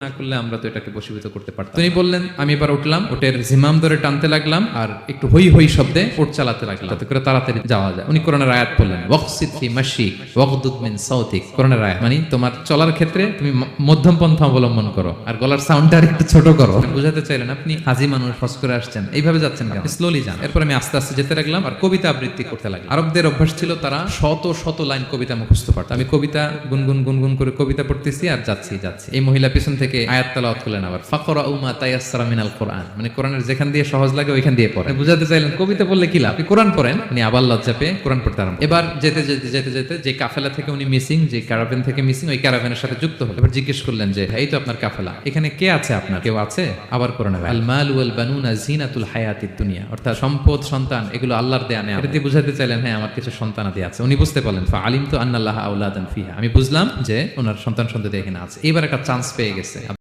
না করলে আমরা তো এটাকে বশীভূত করতে পারতাম। তিনি বললেন, আমি এবার উঠলাম, ওটের জিমাম ধরে টানতে লাগলাম আর একটু হই হই শব্দে ওট চালাতে লাগলাম যাতে করে তাড়াতাড়ি যাওয়া যায়। উনি কোরআনের আয়াত বললেন, ওয়াকসিদ ফি মাশিক ওয়াগদুদ মিন সাউতিক। কোরআনের আয়াত মানে তোমার চলার ক্ষেত্রে তুমি মধ্যম পন্থা অবলম্বন করো আর গলার সাউন্ডটা একটু ছোট করো। বুঝাতে চাইলেন আপনি হাজি মানুষ, হজ করে আসছেন, এইভাবে যাচ্ছেন কেন, স্লোলি যান। এরপর আমি আস্তে আস্তে যেতে লাগলাম আর কবিতা আবৃত্তি করতে লাগলাম। আরবদের অভ্যাস ছিল তারা শত শত লাইন কবিতা মুখস্থ পারত। আমি কবিতা গুনগুন গুনগুন করে কবিতা পড়তেছি আর যাচ্ছি। এই মহিলা পিছন থেকে আয়াত তেলাওয়াত করলেন আবার, ফাকরাউ মা তায়াসসারা মিনাল কোরআন, মানে কোরআনের যেখান দিয়ে সহজ লাগে ওইখান দিয়ে পড়েন। বুঝাতে চাইলেন কবিতা পড়লে কি লাভ, আপনি কোরআন পড়েন। উনি আবার লজ্জা পেয়ে কোরআন পড়তে আরম্ভ। এবার যেতে যেতে যেতে যেতে যে কাফেলা থেকে উনি মিসিং, যে ক্যারাভেন থেকে মিসিং, ওই ক্যারাভেনের সাথে যুক্ত হলো। এবার জিজ্ঞেস করলেন যে এই তো আপনার কাফেলা, এখানে কে আছে আপনার, কেউ আছে? আবার কোরআনে আল মাল ওয়াল বানুনা জিনাতুল হায়াতিদ দুনিয়া, অর্থাৎ সম্পদ সন্তান এগুলো আল্লাহর দেয়া নেয়া। এটা বুঝাতে চাইলেন হ্যাঁ আমার কিছু সন্তানাদি আছে। উনি বুঝতে পারলেন ফা আলিমতু আন্নাল্লাহা আওলাদান ফিহা, আমি বুঝলাম যে ওনার সন্তান সন্ততি এখানে আছে। এবার একটা চান্স পেয়ে গেছে।